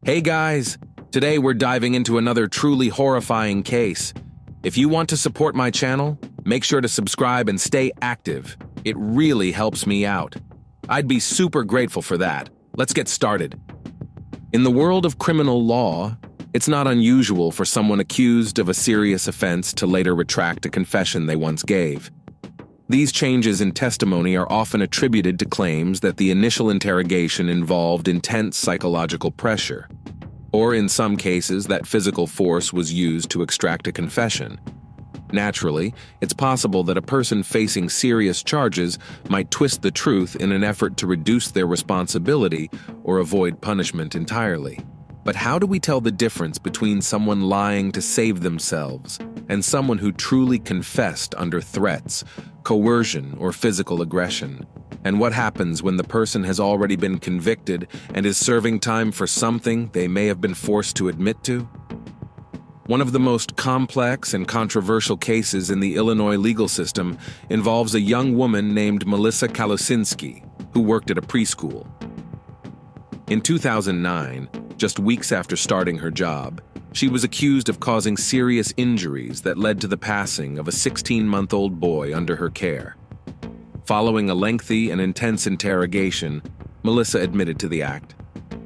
Hey guys, today we're diving into another truly horrifying case. If you want to support my channel, make sure to subscribe and stay active. It really helps me out. I'd be super grateful for that. Let's get started. In the world of criminal law, it's not unusual for someone accused of a serious offense to later retract a confession they once gave. These changes in testimony are often attributed to claims that the initial interrogation involved intense psychological pressure, or in some cases that physical force was used to extract a confession. Naturally, it's possible that a person facing serious charges might twist the truth in an effort to reduce their responsibility or avoid punishment entirely. But how do we tell the difference between someone lying to save themselves and someone who truly confessed under threats, coercion, or physical aggression? And what happens when the person has already been convicted and is serving time for something they may have been forced to admit to? One of the most complex and controversial cases in the Illinois legal system involves a young woman named Melissa Kalosinski, who worked at a preschool. In 2009, just weeks after starting her job, she was accused of causing serious injuries that led to the passing of a 16-month-old boy under her care. Following a lengthy and intense interrogation, Melissa admitted to the act.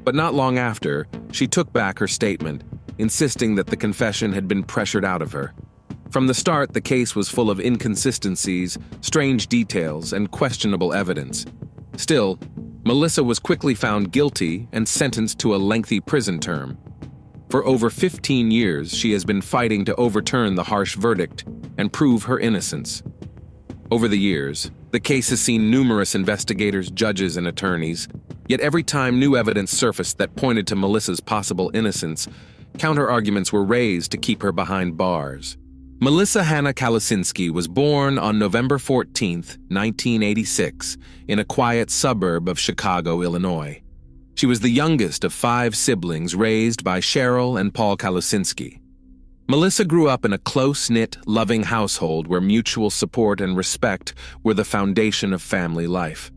But not long after, she took back her statement, insisting that the confession had been pressured out of her. From the start, the case was full of inconsistencies, strange details, and questionable evidence. Still, Melissa was quickly found guilty and sentenced to a lengthy prison term. For over 15 years, she has been fighting to overturn the harsh verdict and prove her innocence. Over the years, the case has seen numerous investigators, judges, and attorneys, yet every time new evidence surfaced that pointed to Melissa's possible innocence, counter-arguments were raised to keep her behind bars. Melissa Hannah Kalosinski was born on November 14, 1986, in a quiet suburb of Chicago, Illinois. She was the youngest of 5 siblings raised by Cheryl and Paul Kalosinski. Melissa grew up in a close-knit, loving household where mutual support and respect were the foundation of family life.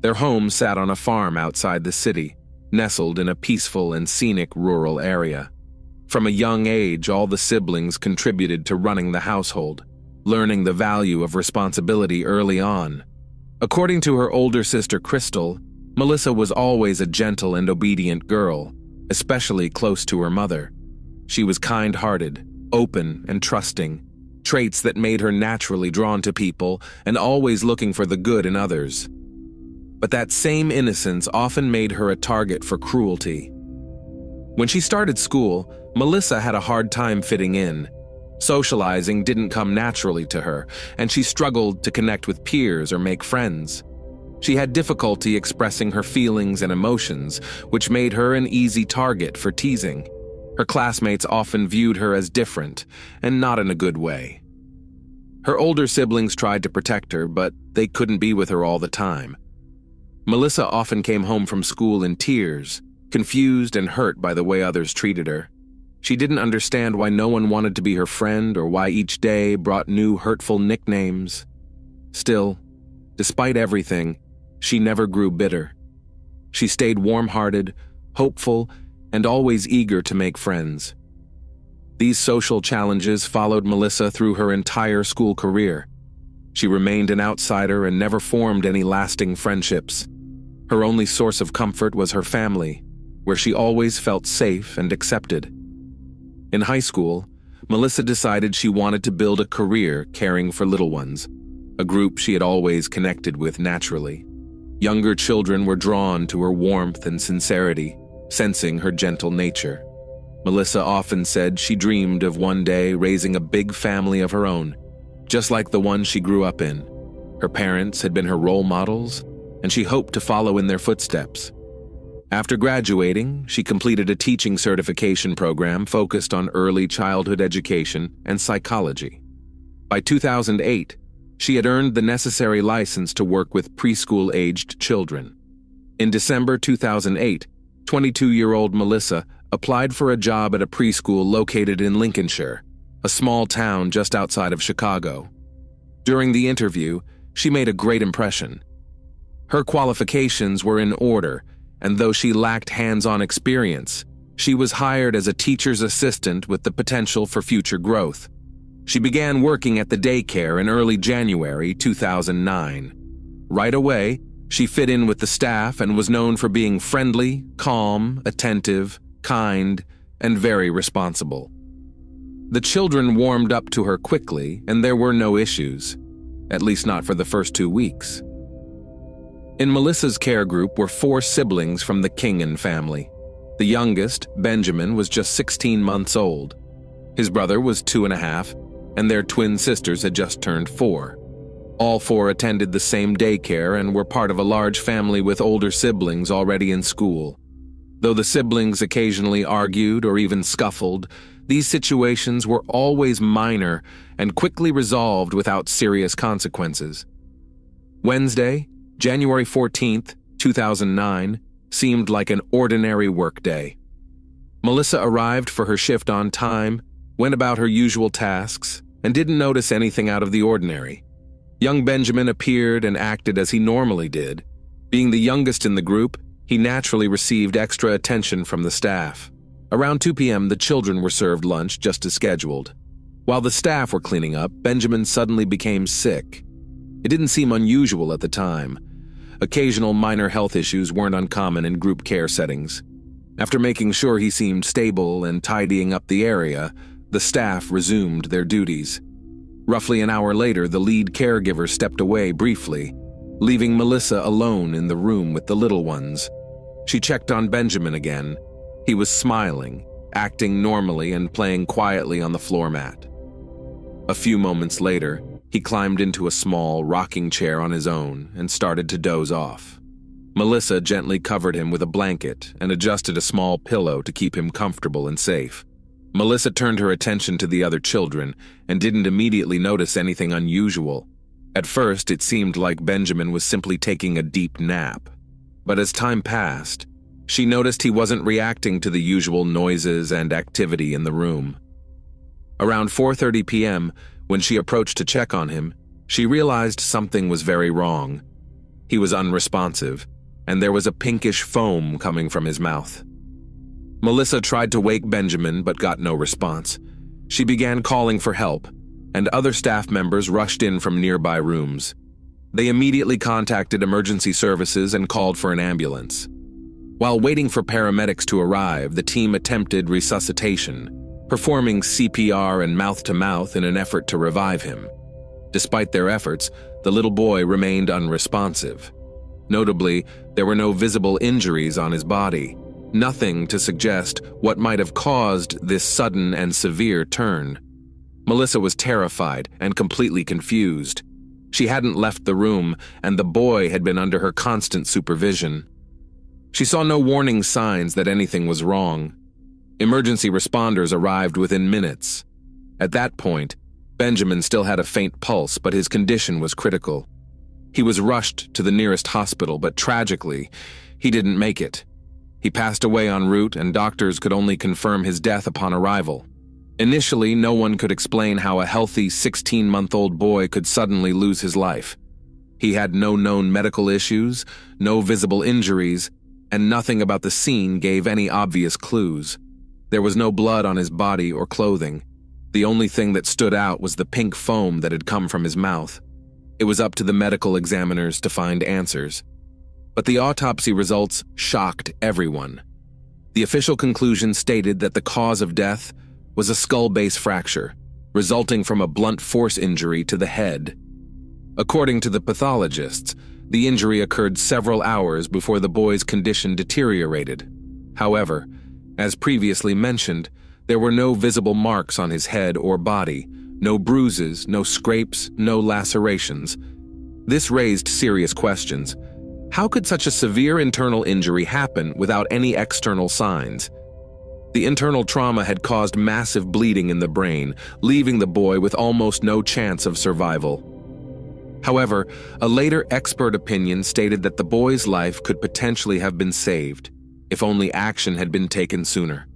Their home sat on a farm outside the city, nestled in a peaceful and scenic rural area. From a young age, all the siblings contributed to running the household, learning the value of responsibility early on. According to her older sister Crystal, Melissa was always a gentle and obedient girl, especially close to her mother. She was kind-hearted, open, and trusting, traits that made her naturally drawn to people and always looking for the good in others. But that same innocence often made her a target for cruelty. When she started school, Melissa had a hard time fitting in. Socializing didn't come naturally to her, and she struggled to connect with peers or make friends. She had difficulty expressing her feelings and emotions, which made her an easy target for teasing. Her classmates often viewed her as different, and not in a good way. Her older siblings tried to protect her, but they couldn't be with her all the time. Melissa often came home from school in tears, confused and hurt by the way others treated her. She didn't understand why no one wanted to be her friend or why each day brought new hurtful nicknames. Still, despite everything, she never grew bitter. She stayed warm-hearted, hopeful, and always eager to make friends. These social challenges followed Melissa through her entire school career. She remained an outsider and never formed any lasting friendships. Her only source of comfort was her family, where she always felt safe and accepted. In high school, Melissa decided she wanted to build a career caring for little ones, a group she had always connected with naturally. Younger children were drawn to her warmth and sincerity, sensing her gentle nature. Melissa often said she dreamed of one day raising a big family of her own, just like the one she grew up in. Her parents had been her role models, and she hoped to follow in their footsteps. After graduating, she completed a teaching certification program focused on early childhood education and psychology. By 2008, she had earned the necessary license to work with preschool-aged children. In December 2008, 22-year-old Melissa applied for a job at a preschool located in Lincolnshire, a small town just outside of Chicago. During the interview, she made a great impression. Her qualifications were in order, and though she lacked hands-on experience, She was hired as a teacher's assistant with the potential for future growth. She began working at the daycare in early January 2009. Right away, she fit in with the staff and was known for being friendly, calm, attentive, kind, and very responsible. The children warmed up to her quickly, and there were no issues, at least not for the first 2 weeks. In Melissa's care group were 4 siblings from the Kingan family. The youngest, Benjamin, was just 16 months old. His brother was 2.5, and their twin sisters had just turned 4. All 4 attended the same daycare and were part of a large family with older siblings already in school. Though the siblings occasionally argued or even scuffled, these situations were always minor and quickly resolved without serious consequences. Wednesday, January 14th, 2009, seemed like an ordinary workday. Melissa arrived for her shift on time, went about her usual tasks, and didn't notice anything out of the ordinary. Young Benjamin appeared and acted as he normally did. Being the youngest in the group, he naturally received extra attention from the staff. Around 2 p.m., the children were served lunch just as scheduled. While the staff were cleaning up, Benjamin suddenly became sick. It didn't seem unusual at the time. Occasional minor health issues weren't uncommon in group care settings. After making sure he seemed stable and tidying up the area, the staff resumed their duties. Roughly an hour later, the lead caregiver stepped away briefly, leaving Melissa alone in the room with the little ones. She checked on Benjamin again. He was smiling, acting normally and playing quietly on the floor mat. A few moments later, he climbed into a small rocking chair on his own and started to doze off. Melissa gently covered him with a blanket and adjusted a small pillow to keep him comfortable and safe. Melissa turned her attention to the other children and didn't immediately notice anything unusual. At first, it seemed like Benjamin was simply taking a deep nap. But as time passed, she noticed he wasn't reacting to the usual noises and activity in the room. Around 4:30 p.m., when she approached to check on him, she realized something was very wrong. He was unresponsive, and there was a pinkish foam coming from his mouth. Melissa tried to wake Benjamin but got no response. She began calling for help, and other staff members rushed in from nearby rooms. They immediately contacted emergency services and called for an ambulance. While waiting for paramedics to arrive, the team attempted resuscitation, performing CPR and mouth-to-mouth in an effort to revive him. Despite their efforts, the little boy remained unresponsive. Notably, there were no visible injuries on his body, nothing to suggest what might have caused this sudden and severe turn. Melissa was terrified and completely confused. She hadn't left the room, and the boy had been under her constant supervision. She saw no warning signs that anything was wrong. Emergency responders arrived within minutes. At that point, Benjamin still had a faint pulse, but his condition was critical. He was rushed to the nearest hospital, but tragically, he didn't make it. He passed away en route, and doctors could only confirm his death upon arrival. Initially, no one could explain how a healthy 16-month-old boy could suddenly lose his life. He had no known medical issues, no visible injuries, and nothing about the scene gave any obvious clues. There was no blood on his body or clothing. The only thing that stood out was the pink foam that had come from his mouth. It was up to the medical examiners to find answers. But the autopsy results shocked everyone. The official conclusion stated that the cause of death was a skull-base fracture, resulting from a blunt force injury to the head. According to the pathologists, the injury occurred several hours before the boy's condition deteriorated. However, as previously mentioned, there were no visible marks on his head or body, no bruises, no scrapes, no lacerations. This raised serious questions. How could such a severe internal injury happen without any external signs? The internal trauma had caused massive bleeding in the brain, leaving the boy with almost no chance of survival. However, a later expert opinion stated that the boy's life could potentially have been saved if only action had been taken sooner.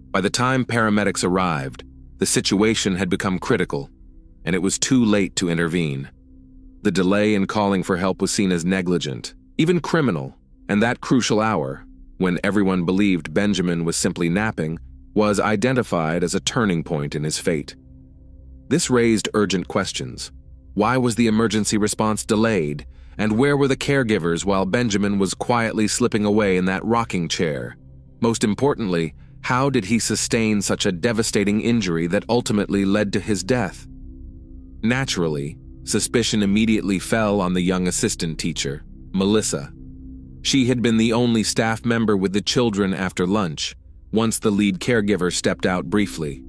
By the time paramedics arrived, the situation had become critical, and it was too late to intervene. The delay in calling for help was seen as negligent, even criminal, and that crucial hour, when everyone believed Benjamin was simply napping, was identified as a turning point in his fate. This raised urgent questions. Why was the emergency response delayed? And where were the caregivers while Benjamin was quietly slipping away in that rocking chair? Most importantly, how did he sustain such a devastating injury that ultimately led to his death? Naturally, suspicion immediately fell on the young assistant teacher, Melissa. She had been the only staff member with the children after lunch, once the lead caregiver stepped out briefly.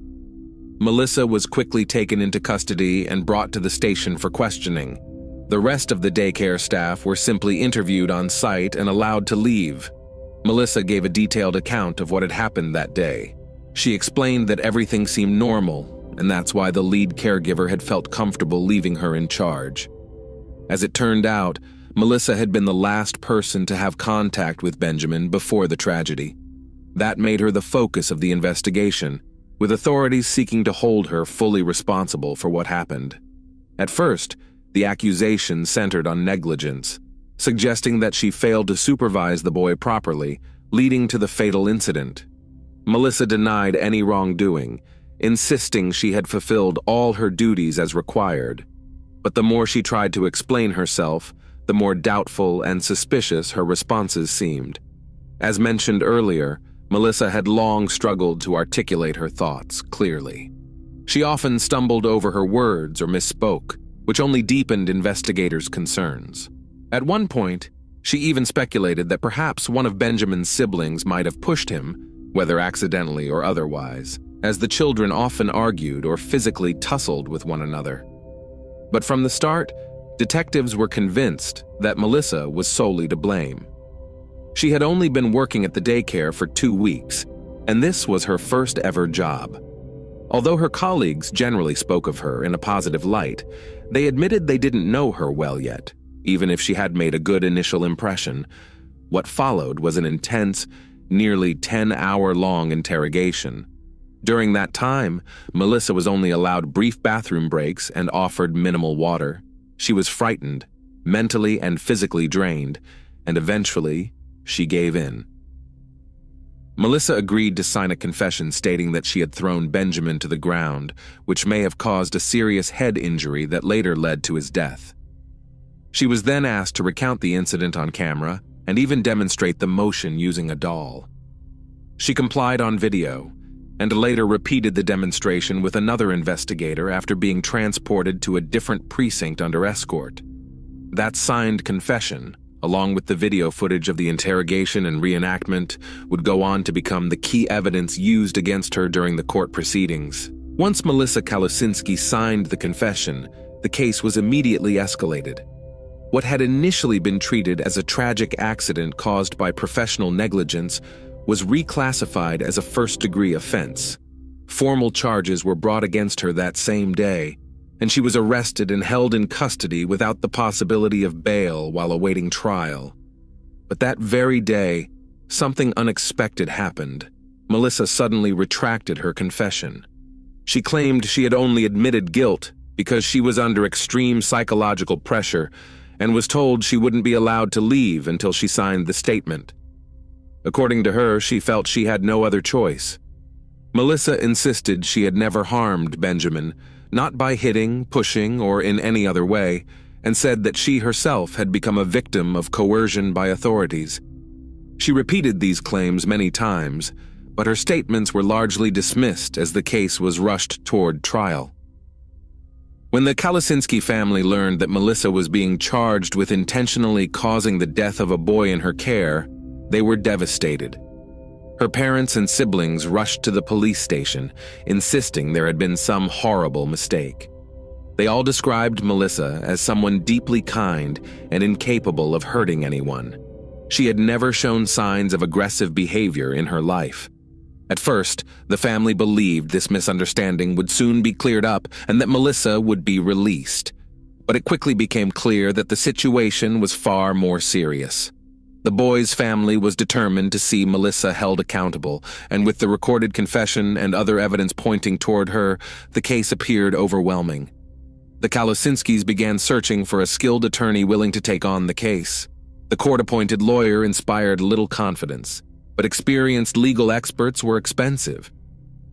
Melissa was quickly taken into custody and brought to the station for questioning. The rest of the daycare staff were simply interviewed on site and allowed to leave. Melissa gave a detailed account of what had happened that day. She explained that everything seemed normal, and that's why the lead caregiver had felt comfortable leaving her in charge. As it turned out, Melissa had been the last person to have contact with Benjamin before the tragedy. That made her the focus of the investigation, with authorities seeking to hold her fully responsible for what happened. At first, the accusation centered on negligence, suggesting that she failed to supervise the boy properly, leading to the fatal incident. Melissa denied any wrongdoing, insisting she had fulfilled all her duties as required. But the more she tried to explain herself, the more doubtful and suspicious her responses seemed. As mentioned earlier, Melissa had long struggled to articulate her thoughts clearly. She often stumbled over her words or misspoke, which only deepened investigators' concerns. At one point, she even speculated that perhaps one of Benjamin's siblings might have pushed him, whether accidentally or otherwise, as the children often argued or physically tussled with one another. But from the start, detectives were convinced that Melissa was solely to blame. She had only been working at the daycare for 2 weeks, and this was her first ever job. Although her colleagues generally spoke of her in a positive light, they admitted they didn't know her well yet, even if she had made a good initial impression. What followed was an intense, nearly 10-hour-long interrogation. During that time, Melissa was only allowed brief bathroom breaks and offered minimal water. She was frightened, mentally and physically drained, and eventually, she gave in. Melissa agreed to sign a confession stating that she had thrown Benjamin to the ground, which may have caused a serious head injury that later led to his death. She was then asked to recount the incident on camera and even demonstrate the motion using a doll. She complied on video, and later repeated the demonstration with another investigator after being transported to a different precinct under escort. That signed confession, along with the video footage of the interrogation and reenactment, would go on to become the key evidence used against her during the court proceedings. Once Melissa Kalasinski signed the confession, the case was immediately escalated. What had initially been treated as a tragic accident caused by professional negligence was reclassified as a first-degree offense. Formal charges were brought against her that same day, and she was arrested and held in custody without the possibility of bail while awaiting trial. But that very day, something unexpected happened. Melissa suddenly retracted her confession. She claimed she had only admitted guilt because she was under extreme psychological pressure and was told she wouldn't be allowed to leave until she signed the statement. According to her, she felt she had no other choice. Melissa insisted she had never harmed Benjamin, not by hitting, pushing, or in any other way, and said that she herself had become a victim of coercion by authorities. She repeated these claims many times, but her statements were largely dismissed as the case was rushed toward trial. When the Kalasinski family learned that Melissa was being charged with intentionally causing the death of a boy in her care, they were devastated. Her parents and siblings rushed to the police station, insisting there had been some horrible mistake. They all described Melissa as someone deeply kind and incapable of hurting anyone. She had never shown signs of aggressive behavior in her life. At first, the family believed this misunderstanding would soon be cleared up and that Melissa would be released. But it quickly became clear that the situation was far more serious. The boy's family was determined to see Melissa held accountable, and with the recorded confession and other evidence pointing toward her, the case appeared overwhelming. The Kalasinskis began searching for a skilled attorney willing to take on the case. The court-appointed lawyer inspired little confidence. but experienced legal experts were expensive.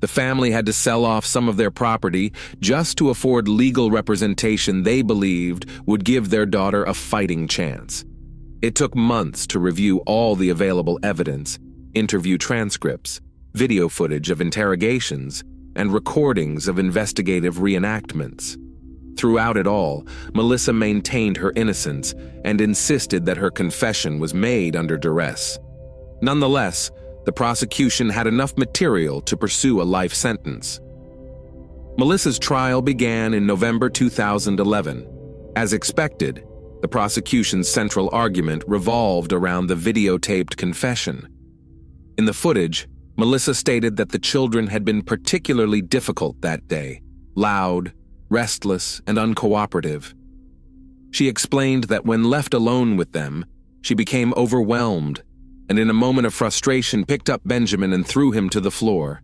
The family had to sell off some of their property just to afford legal representation they believed would give their daughter a fighting chance. It took months to review all the available evidence, interview transcripts, video footage of interrogations, and recordings of investigative reenactments. Throughout it all, Melissa maintained her innocence and insisted that her confession was made under duress. Nonetheless, the prosecution had enough material to pursue a life sentence. Melissa's trial began in November 2011. As expected, the prosecution's central argument revolved around the videotaped confession. In the footage, Melissa stated that the children had been particularly difficult that day, loud, restless, and uncooperative. She explained that when left alone with them, she became overwhelmed and in a moment of frustration picked up Benjamin and threw him to the floor.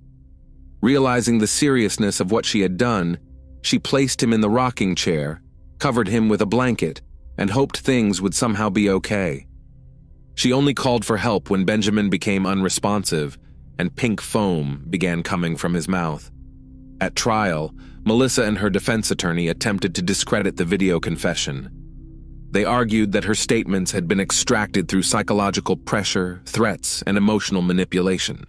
Realizing the seriousness of what she had done, she placed him in the rocking chair, covered him with a blanket, and hoped things would somehow be okay. She only called for help when Benjamin became unresponsive and pink foam began coming from his mouth. At trial, Melissa and her defense attorney attempted to discredit the video confession. They argued that her statements had been extracted through psychological pressure, threats, and emotional manipulation.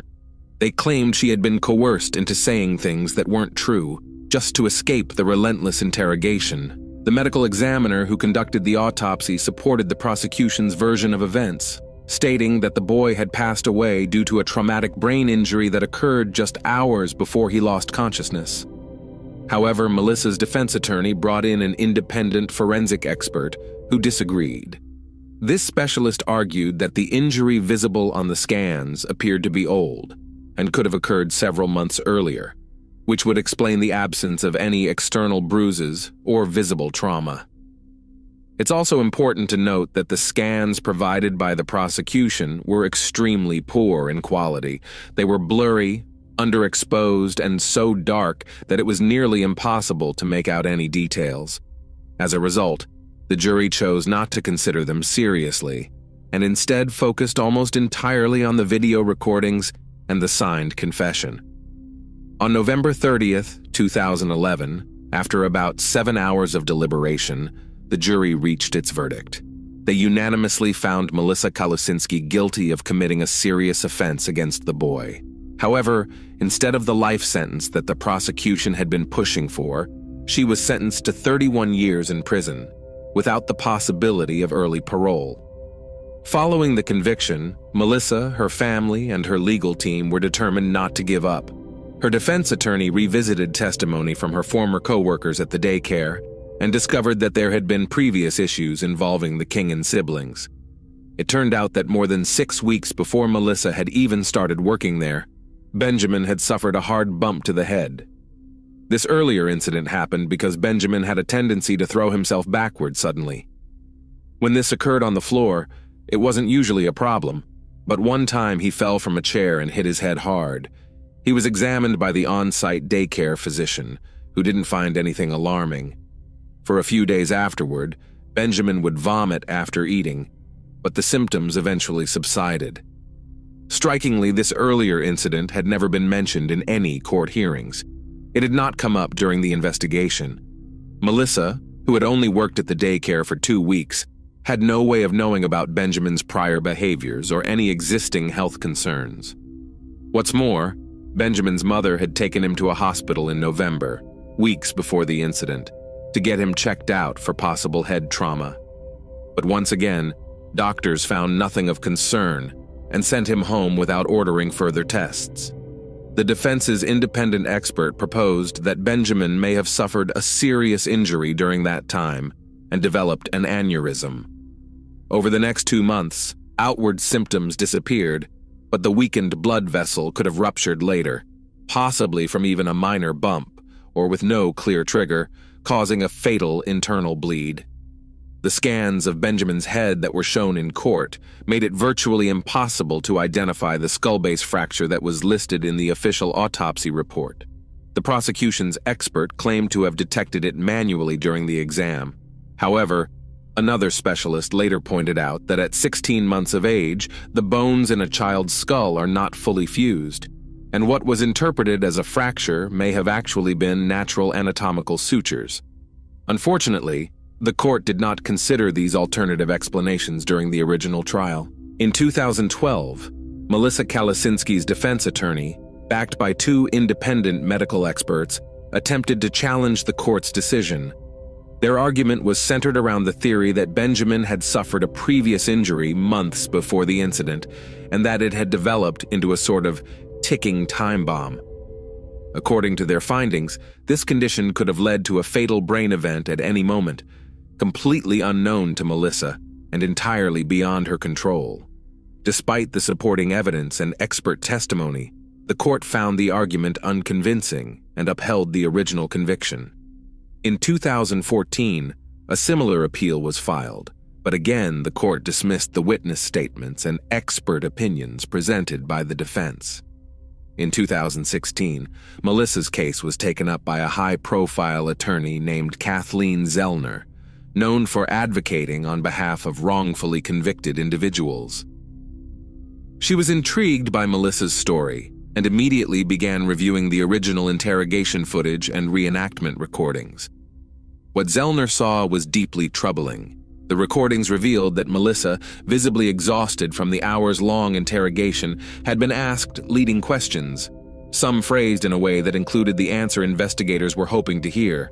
They claimed she had been coerced into saying things that weren't true, just to escape the relentless interrogation. The medical examiner who conducted the autopsy supported the prosecution's version of events, stating that the boy had passed away due to a traumatic brain injury that occurred just hours before he lost consciousness. However, Melissa's defense attorney brought in an independent forensic expert who disagreed. This specialist argued that the injury visible on the scans appeared to be old and could have occurred several months earlier, which would explain the absence of any external bruises or visible trauma. It's also important to note that the scans provided by the prosecution were extremely poor in quality. They were blurry, underexposed, and so dark that it was nearly impossible to make out any details. As a result, the jury chose not to consider them seriously, and instead focused almost entirely on the video recordings and the signed confession. On November 30th, 2011, after about 7 hours of deliberation, the jury reached its verdict. They unanimously found Melissa Kalusinski guilty of committing a serious offense against the boy. However, instead of the life sentence that the prosecution had been pushing for, she was sentenced to 31 years in prison, without the possibility of early parole. Following the conviction, Melissa, her family, and her legal team were determined not to give up. Her defense attorney revisited testimony from her former co-workers at the daycare and discovered that there had been previous issues involving the Kingen siblings. It turned out that more than 6 weeks before Melissa had even started working there, Benjamin had suffered a hard bump to the head. This earlier incident happened because Benjamin had a tendency to throw himself backwards suddenly. When this occurred on the floor, it wasn't usually a problem, but one time he fell from a chair and hit his head hard. He was examined by the on-site daycare physician, who didn't find anything alarming. For a few days afterward, Benjamin would vomit after eating, but the symptoms eventually subsided. Strikingly, this earlier incident had never been mentioned in any court hearings. It had not come up during the investigation. Melissa, who had only worked at the daycare for 2 weeks, had no way of knowing about Benjamin's prior behaviors or any existing health concerns. What's more, Benjamin's mother had taken him to a hospital in November, weeks before the incident, to get him checked out for possible head trauma. But once again, doctors found nothing of concern and sent him home without ordering further tests. The defense's independent expert proposed that Benjamin may have suffered a serious injury during that time and developed an aneurysm. Over the next 2 months, outward symptoms disappeared, but the weakened blood vessel could have ruptured later, possibly from even a minor bump or with no clear trigger, causing a fatal internal bleed. The scans of Benjamin's head that were shown in court made it virtually impossible to identify the skull base fracture that was listed in the official autopsy report. The prosecution's expert claimed to have detected it manually during the exam. However, Another specialist later pointed out that at 16 months of age, the bones in a child's skull are not fully fused, and what was interpreted as a fracture may have actually been natural anatomical sutures. Unfortunately, the court did not consider these alternative explanations during the original trial. In 2012, Melissa Kalasinski's defense attorney, backed by two independent medical experts, attempted to challenge the court's decision. Their argument was centered around the theory that Benjamin had suffered a previous injury months before the incident, and that it had developed into a sort of ticking time bomb. According to their findings, this condition could have led to a fatal brain event at any moment, completely unknown to Melissa and entirely beyond her control. Despite the supporting evidence and expert testimony, the court found the argument unconvincing and upheld the original conviction. In 2014, a similar appeal was filed, but again the court dismissed the witness statements and expert opinions presented by the defense. In 2016, Melissa's case was taken up by a high-profile attorney named Kathleen Zellner, known for advocating on behalf of wrongfully convicted individuals. She was intrigued by Melissa's story and immediately began reviewing the original interrogation footage and reenactment recordings. What Zellner saw was deeply troubling. The recordings revealed that Melissa, visibly exhausted from the hours-long interrogation, had been asked leading questions, some phrased in a way that included the answer investigators were hoping to hear.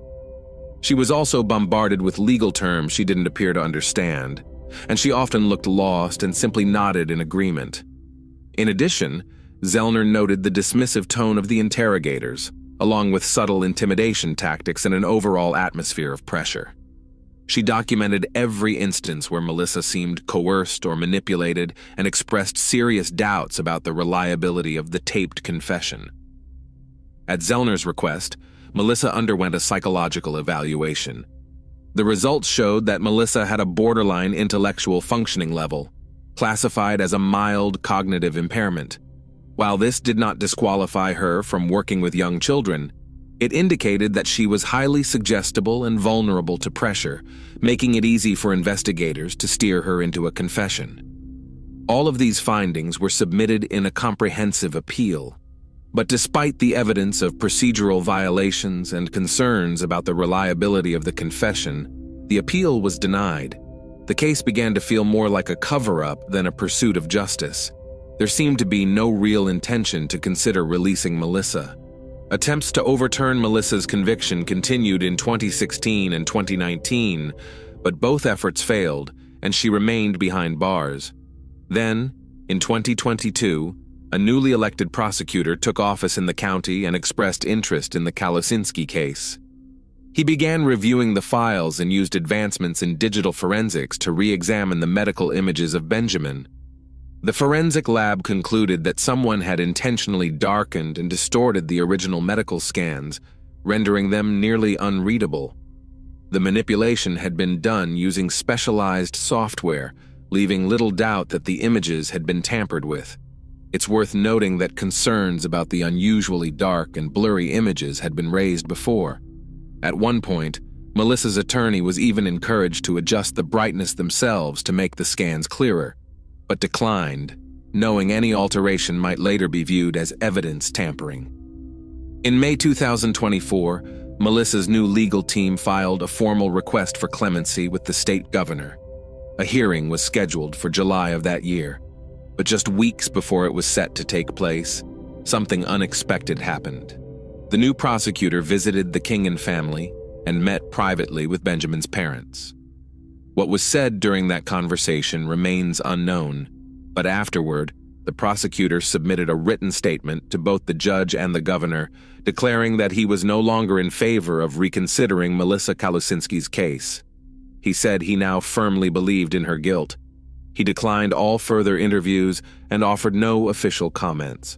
She was also bombarded with legal terms she didn't appear to understand, and she often looked lost and simply nodded in agreement. In addition, Zellner noted the dismissive tone of the interrogators, along with subtle intimidation tactics and an overall atmosphere of pressure. She documented every instance where Melissa seemed coerced or manipulated and expressed serious doubts about the reliability of the taped confession. At Zellner's request, Melissa underwent a psychological evaluation. The results showed that Melissa had a borderline intellectual functioning level, classified as a mild cognitive impairment. While this did not disqualify her from working with young children, it indicated that she was highly suggestible and vulnerable to pressure, making it easy for investigators to steer her into a confession. All of these findings were submitted in a comprehensive appeal. But despite the evidence of procedural violations and concerns about the reliability of the confession, the appeal was denied. The case began to feel more like a cover-up than a pursuit of justice. There seemed to be no real intention to consider releasing Melissa. Attempts to overturn Melissa's conviction continued in 2016 and 2019, but both efforts failed, and she remained behind bars. Then, in 2022, a newly elected prosecutor took office in the county and expressed interest in the Kalasinski case. He began reviewing the files and used advancements in digital forensics to re-examine the medical images of Benjamin. The forensic lab concluded that someone had intentionally darkened and distorted the original medical scans, rendering them nearly unreadable. The manipulation had been done using specialized software, leaving little doubt that the images had been tampered with. It's worth noting that concerns about the unusually dark and blurry images had been raised before. At one point, Melissa's attorney was even encouraged to adjust the brightness themselves to make the scans clearer, but declined, knowing any alteration might later be viewed as evidence tampering. In May 2024, Melissa's new legal team filed a formal request for clemency with the state governor. A hearing was scheduled for July of that year, but just weeks before it was set to take place, something unexpected happened. The new prosecutor visited the Kingan family and met privately with Benjamin's parents. What was said during that conversation remains unknown, but afterward, the prosecutor submitted a written statement to both the judge and the governor, declaring that he was no longer in favor of reconsidering Melissa Kalasinski's case. He said he now firmly believed in her guilt. He declined all further interviews and offered no official comments.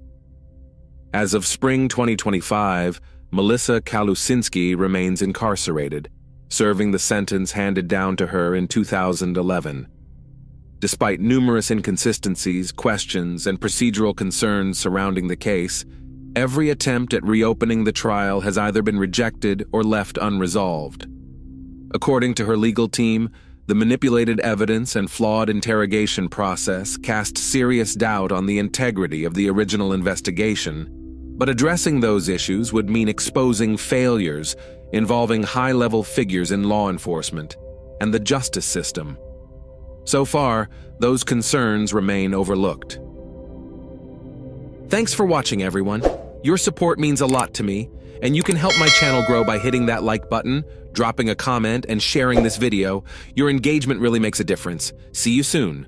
As of spring 2025, Melissa Kalasinski remains incarcerated, serving the sentence handed down to her in 2011. Despite numerous inconsistencies, questions, and procedural concerns surrounding the case, every attempt at reopening the trial has either been rejected or left unresolved. According to her legal team, The manipulated evidence and flawed interrogation process cast serious doubt on the integrity of the original investigation, but addressing those issues would mean exposing failures involving high-level figures in law enforcement and the justice system. So far, those concerns remain overlooked. Thanks for watching, everyone. Your support means a lot to me, and you can help my channel grow by hitting that like button, dropping a comment, and sharing this video. Your engagement really makes a difference. See you soon.